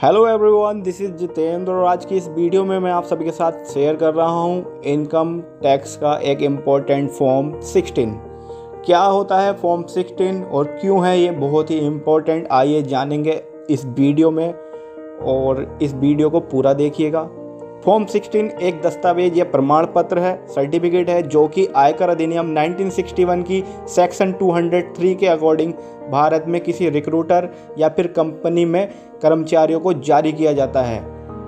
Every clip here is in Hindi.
Hello everyone, this is Jitendra और आज की इस वीडियो में मैं आप सभी के साथ शेयर कर रहा हूं इनकम टैक्स का एक इम्पोर्टेंट फॉर्म 16। क्या होता है फॉर्म 16 और क्यों है ये बहुत ही इम्पोर्टेंट, आइए जानेंगे इस वीडियो में और इस वीडियो को पूरा देखिएगा। फॉर्म 16 एक दस्तावेज या प्रमाण पत्र है, सर्टिफिकेट है जो कि आयकर अधिनियम 1961 की सेक्शन 203 के अकॉर्डिंग भारत में किसी रिक्रूटर या फिर कंपनी में कर्मचारियों को जारी किया जाता है।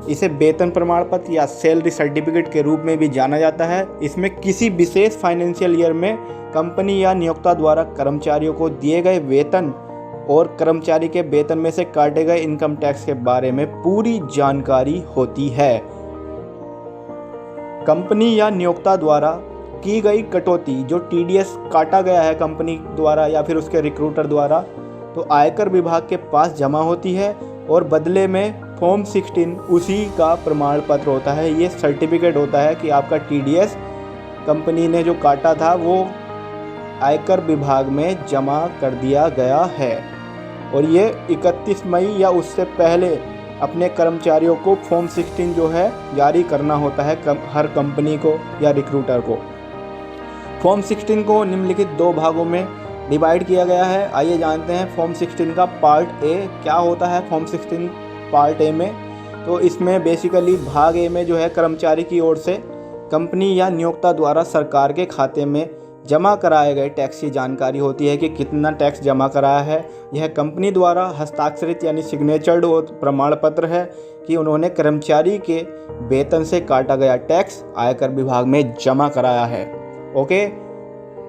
इसे वेतन प्रमाण पत्र या सैलरी सर्टिफिकेट के रूप में भी जाना जाता है। इसमें किसी विशेष फाइनेंशियल ईयर में कंपनी या नियोक्ता द्वारा कर्मचारियों को दिए गए वेतन और कर्मचारी के वेतन में से काटे गए इनकम टैक्स के बारे में पूरी जानकारी होती है। कंपनी या नियोक्ता द्वारा की गई कटौती जो टीडीएस काटा गया है कंपनी द्वारा या फिर उसके रिक्रूटर द्वारा, तो आयकर विभाग के पास जमा होती है और बदले में फॉर्म 16 उसी का प्रमाण पत्र होता है। ये सर्टिफिकेट होता है कि आपका टीडीएस कंपनी ने जो काटा था वो आयकर विभाग में जमा कर दिया गया है और ये 31 मई या उससे पहले अपने कर्मचारियों को फॉर्म 16 जो है जारी करना होता है हर कंपनी को या रिक्रूटर को। फॉर्म 16 को निम्नलिखित दो भागों में डिवाइड किया गया है। आइए जानते हैं फॉर्म 16 का पार्ट ए क्या होता है। फॉर्म 16 पार्ट ए में तो इसमें बेसिकली भाग ए में जो है कर्मचारी की ओर से कंपनी या नियोक्ता द्वारा सरकार के खाते में जमा कराए गए टैक्स की जानकारी होती है कि कितना टैक्स जमा कराया है। यह कंपनी द्वारा हस्ताक्षरित यानी सिग्नेचर्ड प्रमाण पत्र है कि उन्होंने कर्मचारी के वेतन से काटा गया टैक्स आयकर विभाग में जमा कराया है। ओके,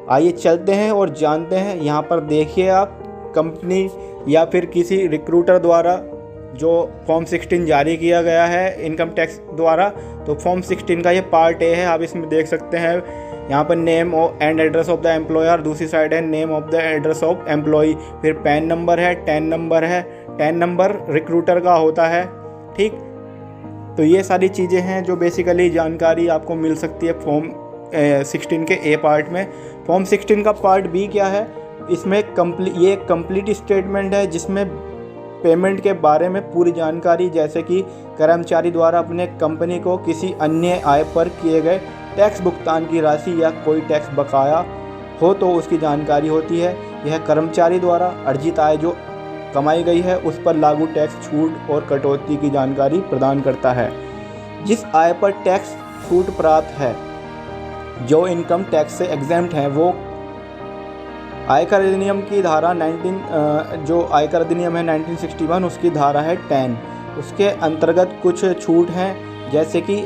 आइए चलते हैं और जानते हैं। यहाँ पर देखिए आप, कंपनी या फिर किसी रिक्रूटर द्वारा जो फॉर्म 16 जारी किया गया है इनकम टैक्स द्वारा, तो फॉर्म 16 का ये पार्ट ए है। आप इसमें देख सकते हैं यहाँ पर name and address of the employer, दूसरी साइड है name of the address of employee, फिर पैन नंबर है, टैन नंबर है, टैन नंबर रिक्रूटर का होता है। ठीक, तो ये सारी चीज़ें हैं जो बेसिकली जानकारी आपको मिल सकती है फॉर्म 16 के ए पार्ट में। फॉर्म 16 का पार्ट बी क्या है, इसमें ये कंप्लीट स्टेटमेंट है जिसमें पेमेंट के बारे में पूरी जानकारी, जैसे कि कर्मचारी द्वारा अपने कंपनी को किसी अन्य आय पर किए गए टैक्स भुगतान की राशि या कोई टैक्स बकाया हो तो उसकी जानकारी होती है। यह कर्मचारी द्वारा अर्जित आय जो कमाई गई है उस पर लागू टैक्स छूट और कटौती की जानकारी प्रदान करता है। जिस आय पर टैक्स छूट प्राप्त है जो इनकम टैक्स से एग्जेम्प्ट है वो आयकर अधिनियम की धारा जो आयकर अधिनियम है 1961 उसकी धारा है 10। उसके अंतर्गत कुछ छूट हैं जैसे कि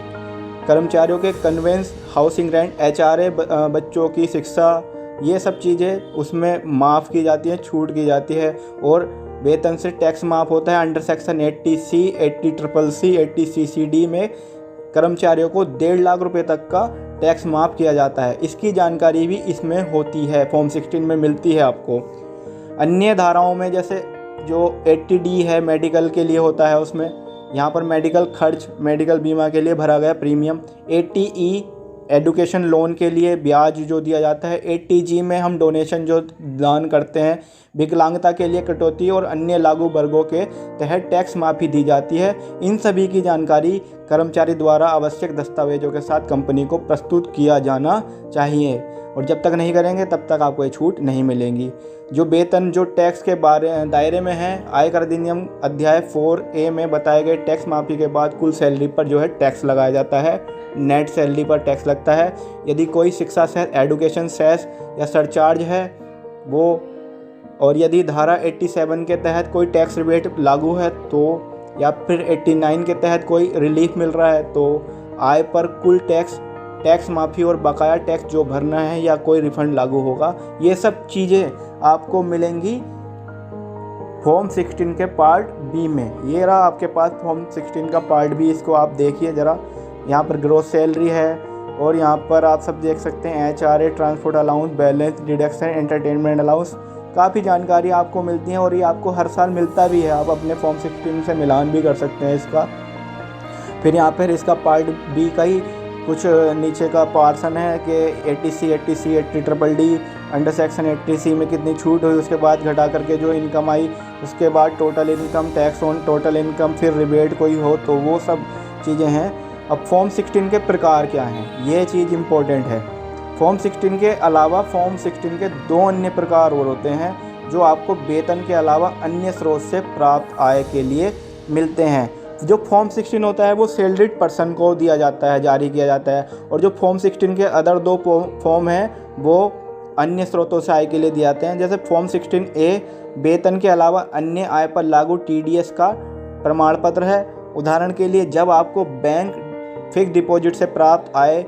कर्मचारियों के कन्वेंस, हाउसिंग रेंट, एचआरए, बच्चों की शिक्षा, ये सब चीज़ें उसमें माफ़ की जाती हैं, छूट की जाती है। और वेतन से टैक्स माफ़ होता है under section 80C, 80CCC, 80CCD में कर्मचारियों को 1.5 लाख रुपए तक का टैक्स माफ़ किया जाता है। इसकी जानकारी भी इसमें होती है, फॉर्म 16 में मिलती है आपको। अन्य धाराओं में जैसे जो 80D है मेडिकल के लिए होता है, उसमें यहाँ पर मेडिकल खर्च, मेडिकल बीमा के लिए भरा गया प्रीमियम। 80E एडुकेशन लोन के लिए ब्याज जो दिया जाता है। 80G में हम डोनेशन जो दान करते हैं। विकलांगता के लिए कटौती और अन्य लागू वर्गों के तहत टैक्स माफ़ी दी जाती है। इन सभी की जानकारी कर्मचारी द्वारा आवश्यक दस्तावेजों के साथ कंपनी को प्रस्तुत किया जाना चाहिए और जब तक नहीं करेंगे तब तक आपको ये छूट नहीं मिलेंगी। जो वेतन जो टैक्स के दायरे में है, आयकर अधिनियम अध्याय 4A में बताए गए टैक्स माफ़ी के बाद कुल सैलरी पर जो है टैक्स लगाया जाता है। नेट सैलरी पर टैक्स लगता है। यदि कोई शिक्षा सेस, एडुकेशन सेस या सरचार्ज है वो, और यदि धारा 87 के तहत कोई टैक्स रिबेट लागू है तो, या फिर 89 के तहत कोई रिलीफ मिल रहा है तो आय पर कुल टैक्स माफ़ी और बकाया टैक्स जो भरना है या कोई रिफंड लागू होगा। ये सब चीज़ें आपको मिलेंगी फॉर्म 16 के पार्ट बी में। ये रहा आपके पास फॉर्म 16 का पार्ट बी, इसको आप देखिए ज़रा। यहाँ पर ग्रोस सैलरी है और यहाँ पर आप सब देख सकते हैं HRA, transport allowance, balance deduction, entertainment allowance, काफ़ी जानकारी आपको मिलती है और ये आपको हर साल मिलता भी है। आप अपने फॉर्म 16 से मिलान भी कर सकते हैं इसका। फिर यहाँ पर इसका पार्ट बी का ही कुछ नीचे का पार्सन है कि 80C 80D under section 80C में कितनी छूट हुई, उसके बाद घटा करके जो इनकम आई, उसके बाद total income, tax on total income, फिर रिबेट कोई हो तो वो सब चीज़ें हैं। अब फॉर्म 16 के प्रकार क्या हैं, ये चीज़ इम्पोर्टेंट है। फॉर्म 16 के अलावा फॉर्म 16 के 2 अन्य प्रकार और होते हैं जो आपको वेतन के अलावा अन्य स्रोत से प्राप्त आय के लिए मिलते हैं। जो फॉर्म 16 होता है वो सैलरीड पर्सन को दिया जाता है, जारी किया जाता है, और जो फॉर्म 16 के अदर 2 फॉर्म हैं वो अन्य स्रोतों से आय के लिए दिए जाते हैं। जैसे फॉर्म 16A वेतन के अलावा अन्य आय पर लागू TDS का प्रमाण पत्र है। उदाहरण के लिए जब आपको बैंक फिक्स डिपॉजिट से प्राप्त आय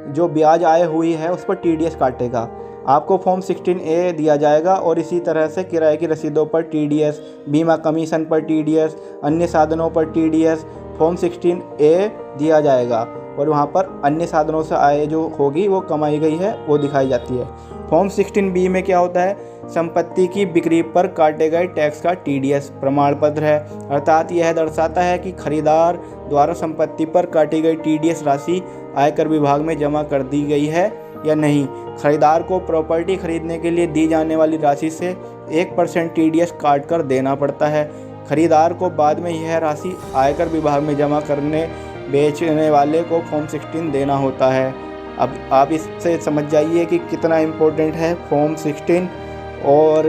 जो ब्याज आय हुई है उस पर TDS काटेगा, आपको फॉर्म 16A दिया जाएगा। और इसी तरह से किराए की रसीदों पर TDS, बीमा कमीशन पर TDS, अन्य साधनों पर TDS फॉर्म 16A दिया जाएगा, और वहाँ पर अन्य साधनों से आय जो होगी वो कमाई गई है वो दिखाई जाती है। फॉर्म 16B में क्या होता है, संपत्ति की बिक्री पर काटे गए टैक्स का TDS प्रमाण पत्र है, अर्थात यह दर्शाता है कि खरीदार द्वारा संपत्ति पर काटी गई TDS राशि आयकर विभाग में जमा कर दी गई है या नहीं। खरीदार को प्रॉपर्टी खरीदने के लिए दी जाने वाली राशि से 1% TDS काट कर देना पड़ता है। खरीदार को बाद में यह राशि आयकर विभाग में जमा करने बेचने वाले को फॉर्म 16 देना होता है। अब आप इससे समझ जाइए कि कितना इम्पोर्टेंट है फॉर्म 16। और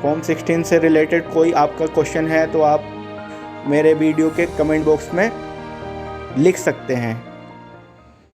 फॉर्म 16 से रिलेटेड कोई आपका क्वेश्चन है तो आप मेरे वीडियो के कमेंट बॉक्स में लिख सकते हैं।